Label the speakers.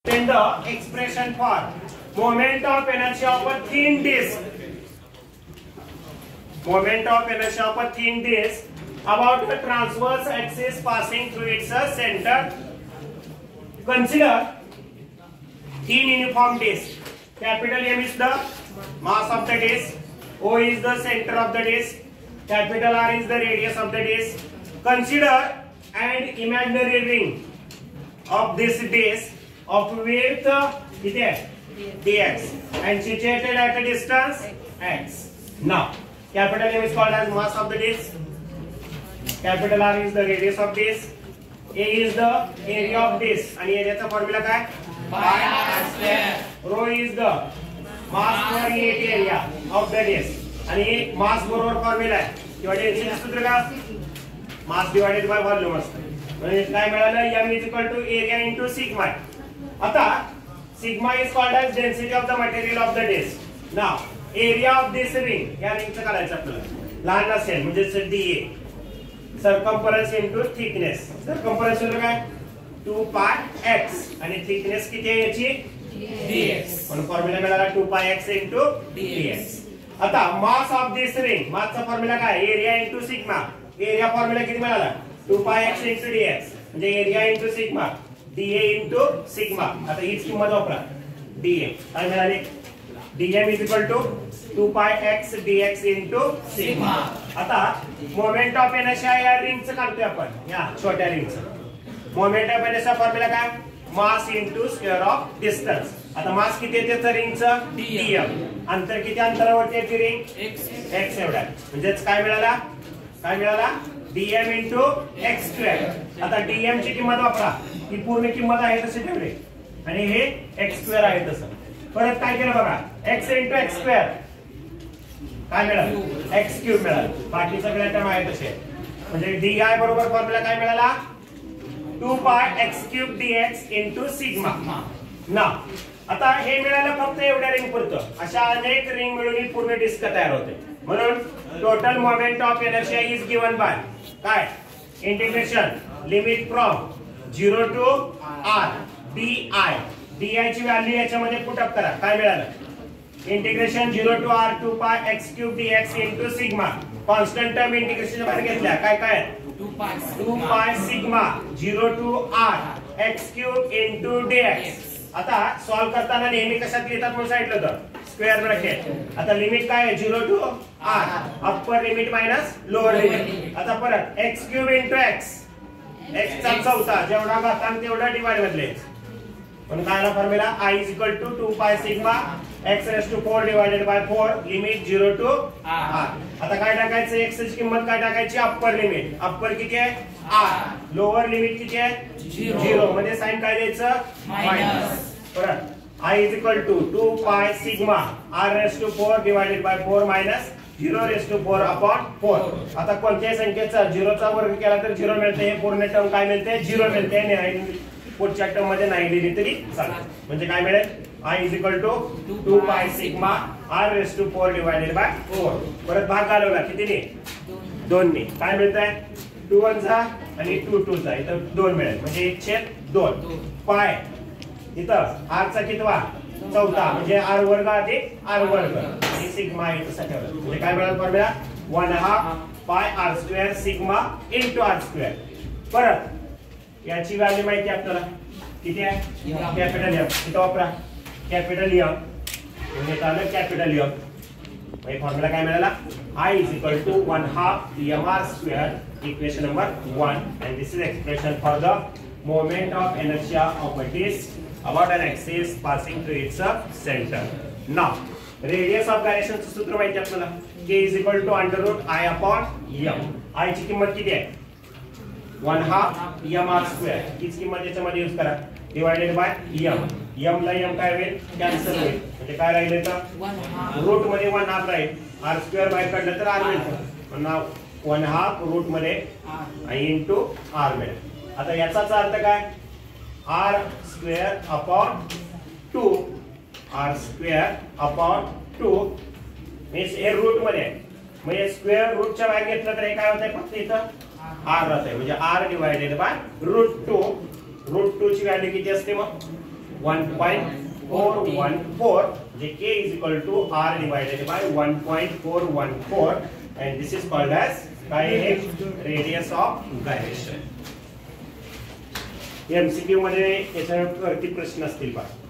Speaker 1: Then the expression for moment of inertia of a thin disk. Moment of inertia of a thin disk about the transverse axis passing through its center. Consider thin uniform disk. Capital M is the mass of the disk. O is the center of the disk. Capital R is the radius of the disk. Consider an imaginary ring of this disk of width dx and situated at a distance x. Now, capital M is called as mass of the disk. Capital R is the radius of disk. A is the area of disk. And area चा formula काय? Pi r square. Rho is the mass per unit area of the disk. आणि mass बरोबर formula आहे किंवा density सूत्र का mass divided by volume असतं. म्हणजे काय मिळालं? M is equal to area into sigma. आता sigma is called as density of the material of the disk. Now area of this ring, या रिंगचं काढायचं आपल्याला. लहान असेल म्हणजे dA. Circumference into thickness. Circumference म्हणजे काय? 2 pi x आणि thickness किती आहे याची? dx. पण फॉर्म्युला मिळाला 2 pi x into dx. आता mass of this ring, mass चा फॉर्म्युला काय? Area into sigma. Area formula किती मिळाला? 2 pi x into dx. म्हणजे area into sigma. dA into sigma. आता हीच किंमत वापरा. dA काय मिळाली? dm is equal to 2 pi x dx into sigma. आता मोमेंट ऑफ इनर्शिया या रिंगचं काढतोय आपण, या छोट्या रिंगचं. मोमेंट ऑफ इनर्शिया फॉर्म्युला काय? Mass into square of distance. आता मास किती आहे त्याचं रिंगचं? dm. अंतर किती अंतरावरती आहे ती रिंग? x एवढा. म्हणजेच काय मिळाला? काय मिळाला? dm into x square. आता dm ची किंमत वापरा. ही पूर्ण किंमत आहे तशी ठेवली आणि हे x square आहे तसं. परत काय केलं बघा? x into x square काय मिळालं? x cube मिळालं. बाकी सगळ्या टर्म आहे तसे. म्हणजे dy बरोबर फॉर्म्युला काय मिळाला? 2 pi x cube dx into sigma. ना आता हे मिळालं फक्त एवढ्या रिंग पुरतं. अशा अनेक रिंग मिळून ही पूर्ण डिस्क तयार होते. म्हणून total moment of inertia is given by काय? Integration limit from 0 to r di ची व्हॅल्यू याच्यामध्ये पुट अप करा. काय मिळालं? Integration 0 to r 2 pi x cube dx into sigma. Constant term इंटिग्रेशनच्या बाहेर घेतल्या. काय काय? 2 pi sigma 0 to r x cube into dx. आता सॉल्व करताना नेहमी कशात लिहितात म्हणून सांगितलं होतं? Square bracket. आता लिमिट काय आहे? 0 to r. Upper limit minus lower limit. आता परत x cube into x. x चा चौथा जेवढा घातांक तेवढा डिवाइड मधले. पण काय formula? I is equal to 2 pi sigma x raised to 4 divided by 4 limit 0 to r. आता काय टाकायचं? x ची किंमत काय टाकायची? Upper limit. अप्पर किती आहे? r. लोअर लिमिट किती आहे? 0. म्हणजे साइन काय द्यायचं? मायनस. परत I is equal to 2 pi sigma r raised to 4 divided by 4 minus 0 raised to 4 upon 4. आता कोणत्याही संख्येचा 0 चा वर्ग केला तर 0 मिळते. हे पूर्ण टर्म काय मिळते? 0 मिळते. आणि पुढच्या टर्म मध्ये नाही लिहिली तरी चालेल. म्हणजे काय मिळेल? I is equal to 2 pi sigma r raised to 4 divided by 4. परत भाग घालवला कितीने? 2 ने. काय मिळतंय? 2 1 चा आणि 2 2 चा. इथं 2 मिळेल. म्हणजे 1/2 पाय. इथं r चा कितवा? चौथा. म्हणजे r वर्ग अधिक r वर्ग आणि सिग्मा आहे तसं ठेवलं. म्हणजे काय मिळालं फॉर्म्युला? 1/2 पाय r square sigma into r square. परत याची व्हॅल्यू माहिती आपल्याला किती आहे? Capital M. इथं वापरा कॅपिटल M. म्हणजे आलं कॅपिटल M. म्हणजे फॉर्म्युला काय मिळाला? I is equal to 1/2 mr square. Equation number 1. And this is expression for the moment of inertia of a disk about an axis passing through its center. Now, radius of gyration चं सूत्र माहिती आपल्याला. K is equal to under root I upon M. I ची किंमत किती आहे? 1/2 mr square. हीच किंमत याच्यामध्ये यूज करा. Divided by M. M ला M काय होईल? कॅन्सल होईल. म्हणजे काय राहिले तर रूट मध्ये 1/2 राहील. r स्क्वेअर बाहेर काढलं तर r मिळतं. पुन्हा 1/2 रूट मध्ये I into r मिळेल. आता याचाच अर्थ काय? r square upon 2 r square upon 2 means हे रूट मध्ये. म्हणजे स्क्वेअर रूटच्या बाहेर घेतलं तर हे काय होतंय? फक्त इथं r राहतंय. म्हणजे r divided by root 2. Root 2 ची व्हॅल्यू किती असते मग? 1.414, जे k is equal to r divided by 1.414, and this is called as radius of gyration. MCQ मध्ये याच्यावरती प्रश्न असतील पहा.